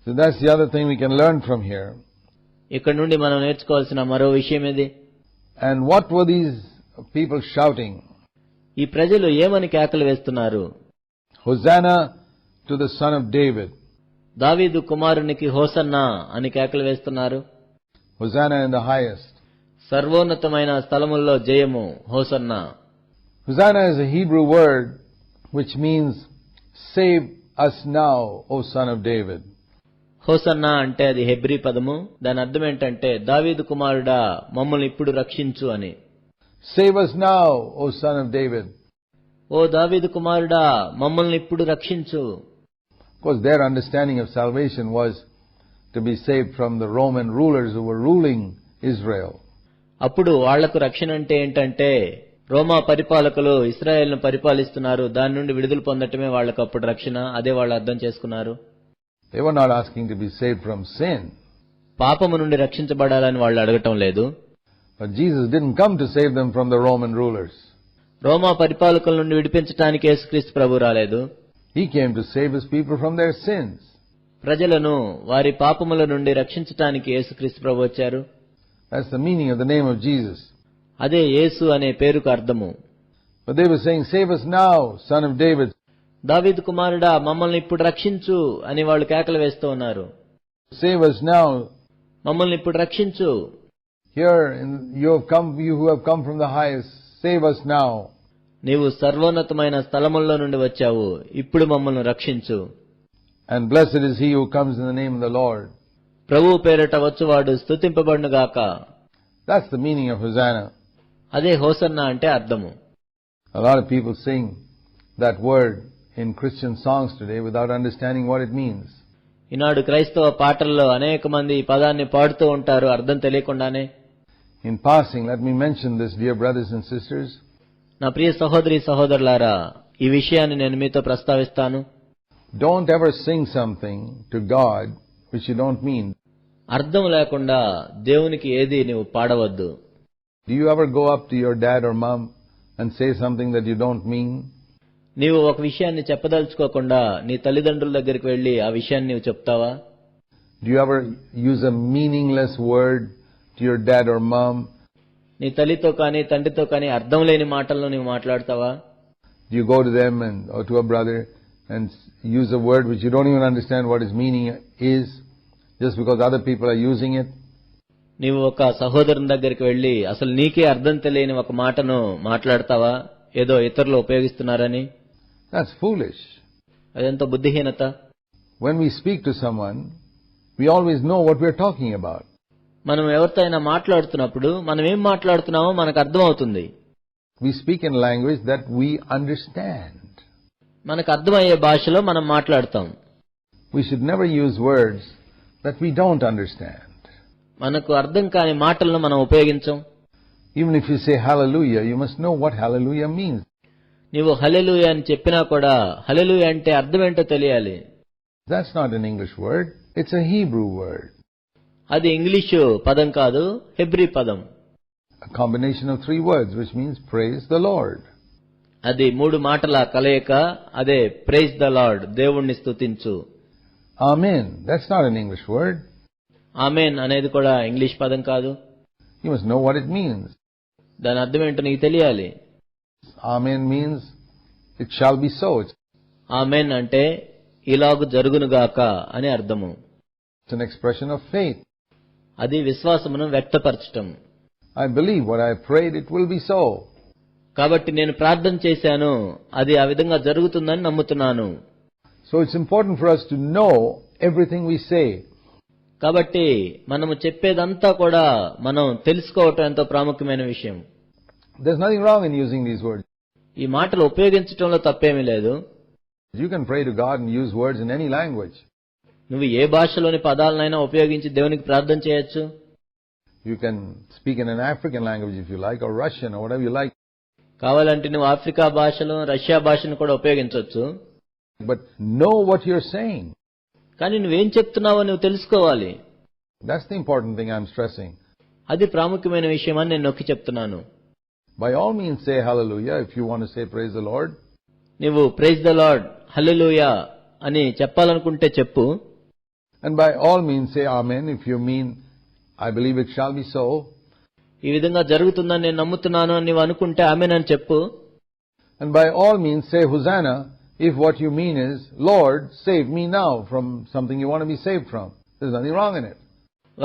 So that's the other thing we can learn from here. ఇక్కడ నుండి మనం నేర్చుకోవాల్సిన మరో విషయం ఇది. And what were these people shouting? ఈ ప్రజలు ఏమని కేకలు వేస్తున్నారు? Hosanna to the Son of David. దావీదు కుమారునికి హోసన్నా అని కేకలు వేస్తున్నారు. Hosanna in the highest. సర్వోన్నతమైన స్థలముల్లో జయము, hosanna. Hosanna is a Hebrew word which means save us now, O Son of David. Hosanna అంటే అది హెబ్రీ పదము. దాని అర్థం ఏంటంటే దావీదు కుమారుడా మమ్మల్ని ఇప్పుడు రక్షించు అని. Save us now, O Son of David. ఓ దావీదు కుమారుడా మమ్మల్ని ఇప్పుడు రక్షించు. Of course, their understanding of salvation was to be saved from the Roman rulers who were ruling Israel. అప్పుడు వాళ్లకు రక్షణ అంటే ఏంటంటే రోమా పరిపాలకులు ఇశ్రాయేలును పరిపాలిస్తున్నారు, దాని నుండి విడుదల పొందటమే వాళ్లకు అప్పుడు రక్షణ. అదే వాళ్ళు అర్థం చేసుకున్నారు. They were not asking to be saved from sin. పాపము నుండి రక్షించబడాలని వాళ్ళు అడగటం లేదు. But Jesus didn't come to save them from the Roman rulers. రోమా పరిపాలకుల నుండి విడిపించడానికి యేసుక్రీస్తు ప్రభు రాలేదు. He came to save his people from their sins. ప్రజలను వారి పాపముల నుండి రక్షించడానికి యేసుక్రీస్తు ప్రభు వచ్చారు. That's the meaning of the name of Jesus. అదే యేసు అనే పేరుకు అర్థము. But they were saying, save us now, Son of David. దావీదు కుమారుడా మమ్మల్ని ఇప్పుడు రక్షించు అని వాళ్ళు కేకలు వేస్తూ ఉన్నారు. Save us now. మమ్మల్ని ఇప్పుడు రక్షించు. Here, you who have come from the highest, save us now. నీవు సర్వోన్నతమైన స్థలముల్లో నుండి వచ్చావు, ఇప్పుడు మమ్మల్ని రక్షించు. And blessed is he who comes in the name of the Lord. ప్రభువు పేరట వచ్చువాడు స్తుతింపబడునుగాక. That's the meaning of Hosanna. అదే హోసన్నా అంటే అర్థము. A lot of people sing that word in Christian songs today without understanding what it means. ఈనాడు క్రైస్తవ పాటల్లో అనేక మంది ఈ పదాన్ని పాడుతూ ఉంటారు అర్థం తెలియకుండానే. In passing, let me mention this, dear brothers and sisters. నా ప్రియ సహోదరి సహోదరులారా, ఈ విషయాన్ని నేను మీతో ప్రస్తావిస్తాను. Don't ever sing something to God which you don't mean. అర్థం లేకుండా దేవునికి ఏది నీవు పాడవద్దు. Do you ever go up to your dad or mom and say something that you don't mean? నీవు ఒక విషయాన్ని చెప్పదలుచుకోకుండా నీ తల్లిదండ్రుల దగ్గరికి వెళ్లి ఆ విషయాన్ని నీవు చెప్తావా? Do you ever use a meaningless word to your dad or mom? నీ తల్లితో కానీ తండ్రితో కానీ అర్థం లేని మాటలను నీవు మాట్లాడతావా? Do you go to them or to a brother and use a word which you don't even understand what its meaning is, just because other people are using it? నీవు ఒక సహోదరుని దగ్గరికి వెళ్లి అసలు నీకే అర్థం తెలియని ఒక మాటను మాట్లాడతావా, ఏదో ఇతరులు ఉపయోగిస్తున్నారని? That's foolish. అదెంతో బుద్ధిహీనత. When we speak to someone, we always know what we're talking about. మనం ఎవరితో అయినా మాట్లాడుతున్నప్పుడు మనం ఏం మాట్లాడుతున్నామో మనకు అర్థమవుతుంది. We speak in language that we understand. మనకు అర్థమయ్యే భాషలో మనం మాట్లాడతాం. We should never use words that we don't understand. మనకు అర్థం కాని మాటలను మనం ఉపయోగించం. Even if you say hallelujah, you must know what hallelujah means. నీవు హల్లెలూయా అని చెప్పినా కూడా హల్లెలూయా అంటే అర్థం ఏంటో తెలియాలి. That's not an English word, it's a Hebrew word. అది ఇంగ్లీషు పదం కాదు, హెబ్రీ పదం. A combination of 3 words, which means praise the Lord. అది 3 మాటల కలయిక, అదే ప్రైజ్ ద లార్డ్, దేవుణ్ణి స్తుతించు. Amen, that's not an English word. Amen అనేది కూడా ఇంగ్లీష్ పదం కాదు. You must know what it means. దాని అర్థం ఏంటో నీకు తెలియాలి. Amen means it shall be so. Amen అంటే ఇలాగు జరుగునుగాక అని అర్థము. It's an expression of faith. అది విశ్వాసమును వ్యక్తపరచటం. I believe what I prayed, it will be so. కాబట్టి నేను ప్రార్థన చేశాను, అది ఆ విధంగా జరుగుతుందని నమ్ముతున్నాను. So it's important for us to know everything we say. కాబట్టి మనము చెప్పేదంతా కూడా మనం తెలుసుకోవటం ఎంతో ప్రాముఖ్యమైన విషయం. There's nothing wrong in using these words. ఈ మాటలు ఉపయోగించడంలో తప్పేమీ లేదు. You can pray to God and use words in any language. నువ్వు ఏ భాషలోని పదాలనైనా ఉపయోగించి దేవునికి ప్రార్థన చేయొచ్చు. You can speak in an African language if you like, or Russian, or whatever you like. కావాలంటే నువ్వు ఆఫ్రికా భాషలో రష్యా భాషను కూడా ఉపయోగించవచ్చు. But know what you're saying. కానీ నువ్వేం చెప్తున్నావో నువ్వు తెలుసుకోవాలి. That's the important thing I'm stressing. అది ప్రాముఖ్యమైన విషయం అని నేను నొక్కి చెప్తున్నాను. By all means say hallelujah if you want to say praise the Lord. నువ్వు ప్రైజ్ ద లార్డ్, హల్లెలూయా అని చెప్పాలనుకుంటే చెప్పు. And by all means say Amen if you mean, I believe it shall be so. ఈ విధంగా జరుగుతుందని నేను నమ్ముతున్నాను అని నీవు అనుకుంటే ఆమేన్ అని చెప్పు. And by all means say Hosanna if what you mean is, Lord, save me now from something you want to be saved from. There's nothing wrong in it.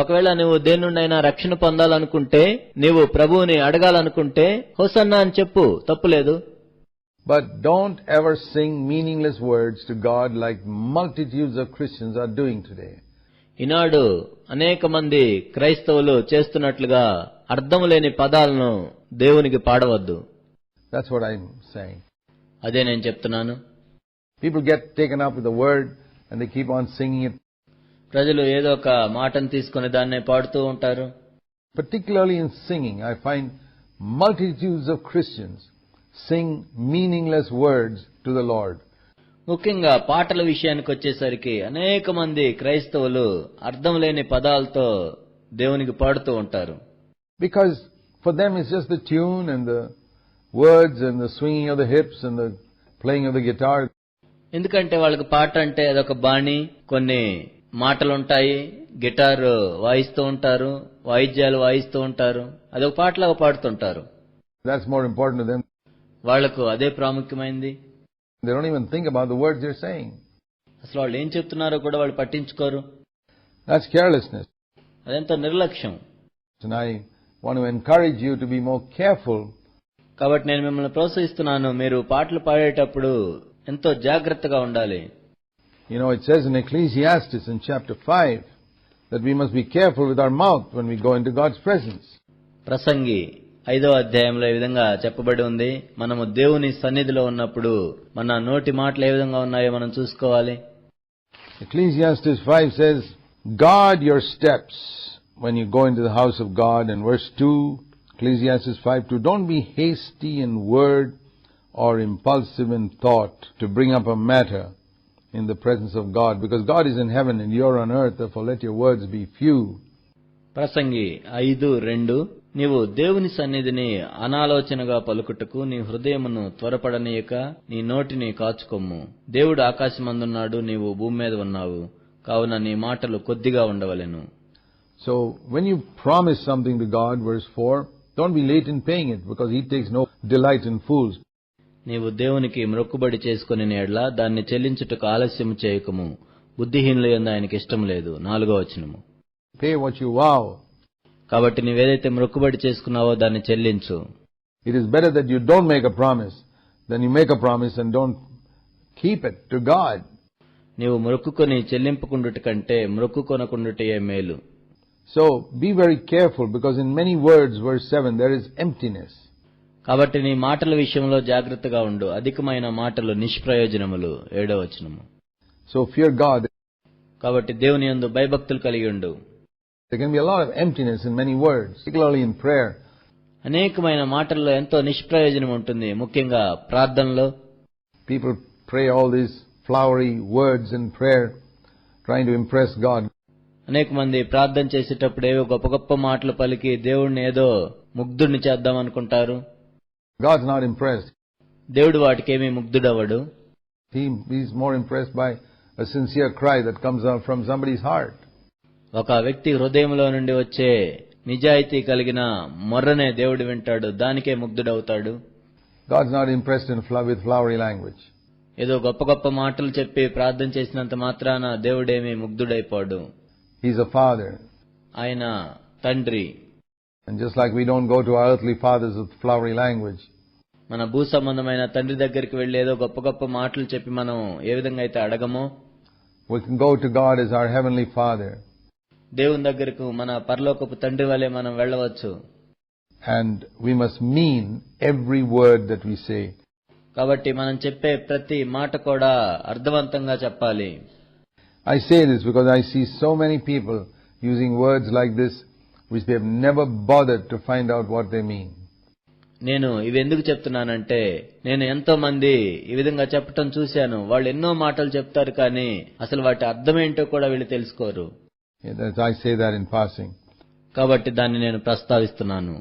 ఒకవేళ నువ్వు దేని నుండైనా రక్షణ పొందాలనుకుంటే, నీవు ప్రభువుని అడగాలనుకుంటే హోసన్నా అని చెప్పు, తప్పులేదు. But don't ever sing meaningless words to God like multitudes of Christians are doing today. ఈనాడు అనేక మంది క్రైస్తవులు చేస్తున్నట్లుగా అర్థం లేని పదాలను దేవునికి పాడవద్దు. That's what I'm saying. అదే నేను చెప్తున్నాను. People get taken up with the word and they keep on singing it. ప్రజలు ఏదో ఒక మాటను తీసుకుని దాన్నే పాడుతూ ఉంటారు. Particularly in singing, I find multitudes of Christians sing meaningless words to the Lord. ముఖ్యంగా పాటల విషయానికి వచ్చేసరికి అనేక మంది క్రైస్తవులు అర్థం లేని పదాలతో దేవునికి పాడుతూ ఉంటారు. Because for them it's just the tune and the words and the swinging of the hips and the playing of the guitar. ఎందుకంటే వాళ్ళకి పాట అంటే అదొక బాణి, కొన్ని మాటలుంటాయి, గిటార్ వాయిస్తూ ఉంటారు, వాయిద్యాలు వాయిస్తూ ఉంటారు, అదొక పాటలాగా పాడుతుంటారు. That's more important to them. వాళ్లకు అదే ప్రాముఖ్యమైంది. They don't even think about the words they're saying. అసలు వాళ్ళు ఏం చెప్తున్నారో కూడా వాళ్ళు పట్టించుకోరు. That's carelessness. అదెంతో నిర్లక్ష్యం. And I want to encourage you to be more careful. కాబట్టి నేను మిమ్మల్ని ప్రోత్సహిస్తున్నాను, మీరు పాటలు పాడేటప్పుడు ఎంతో జాగ్రత్తగా ఉండాలి. You know, it says in Ecclesiastes in chapter 5 that we must be careful with our mouth when we go into God's presence. ప్రసంగి 5వ అధ్యాయంలో ఈ విధంగా చెప్పబడి ఉంది, మనము దేవుని సన్నిధిలో ఉన్నప్పుడు మన నోటి మాటలు ఏ విధంగా ఉన్నాయో మనం చూసుకోవాలి. Ecclesiastes 5 says, guard your steps when you go into the house of God. And verse 2, Ecclesiastes 5:2, don't be hasty in word or impulsive in thought to bring up a matter in the presence of God, because God is in heaven and you are on earth, therefore let your words be few. ప్రసంగి 5:2, నీవు దేవుని సన్నిధిని అనాలోచనగా పలుకుటకు నీ హృదయమును త్వరపడనీయక నీ నోటిని కాచుకొమ్ము. దేవుడు ఆకాశమందున్నాడు, నీవు భూమి మీద ఉన్నావు, కావున నీ మాటలు కొద్దిగా ఉండవలెను. So when you promise something to God, verse 4, don't be late in paying it, because He takes no delight in fools. నీవు దేవునికి మ్రొక్కుబడి చేసుకుని ఎడల దాన్ని చెల్లించుటకు ఆలస్యము చేయకము, బుద్ధిహీనుల యందు ఆయనకి ఇష్టం లేదు. 4వ వచనము. Pay what you vow. కాబట్టి నీవేదైతే మ్రొక్కుబడి చేసుకున్నావో దాన్ని చెల్లించు. It is better that you don't make a promise than you make a promise and don't keep it to God. నీవు మ్రొక్కుకొని చెల్లింపుకుండుట కంటే మ్రొక్కుకొనకుండుటయే మేలు. So be very careful, because in many words, verse 7, there is emptiness. కాబట్టి నీ మాటల విషయంలో జాగ్రత్తగా ఉండు, అధికమైన మాటలు నిష్ప్రయోజనములు. 7వ వచనము. So fear God. కాబట్టి దేవుని యందు భయభక్తులు కలిగి ఉండు. There can be a lot of emptiness in many words, particularly in prayer. అనేకమైన మాటల్లో ఎంతో నిష్ప్రయోజనం ఉంటుంది, ముఖ్యంగా ప్రార్థనలో. People pray all these flowery words in prayer, trying to impress God. అనేక మంది ప్రార్థన చేసేటప్పుడు ఏవో గొప్ప గొప్ప మాటలు పలికి దేవుణ్ణి ఏదో ముగ్ధుడిని చేద్దాం అనుకుంటారు. God's not impressed. దేవుడు వాటికేమీ ముగ్ధుడవడు. He's more impressed by a sincere cry that comes out from somebody's heart. ఒక వ్యక్తి హృదయంలో నుండి వచ్చే నిజాయితీ కలిగిన మొర్రనే దేవుడు వింటాడు, దానికే ముగ్ధుడవుతాడు. God's not impressed with flowery language. ఏదో గొప్ప గొప్ప మాటలు చెప్పి ప్రార్థన చేసినంత మాత్రాన దేవుడేమీ ముగ్ధుడైపోడు. He's a father. ఆయన తండ్రి. And just like we don't go to our earthly fathers with flowery language, మన భూ సంబంధమైన తండ్రి దగ్గరికి వెళ్లి ఏదో గొప్ప గొప్ప మాటలు చెప్పి మనం ఏ విధంగా అయితే అడగమో, we can go to God as our heavenly Father. దేవుని దగ్గరకు మన పరలోకపు తండ్రి వలె మనం వెళ్ళవచ్చు. And we must mean every word that we say. కాబట్టి మనం చెప్పే ప్రతి మాట కూడా అర్థవంతంగా చెప్పాలి. I say this because I see so many people using words like this which they have never bothered to find out what they mean. నేను ఇవి ఎందుకు చెప్తున్నానంటే, నేను ఎంతో మంది ఈ విధంగా చెప్పటం చూశాను. వాళ్ళు ఎన్నో మాటలు చెప్తారు, కానీ అసలు వాటి అర్థమేంటో కూడా వీళ్ళు తెలుసుకోరు. I say that in passing. కాబట్టి దాన్ని నేను ప్రస్తావిస్తున్నాను.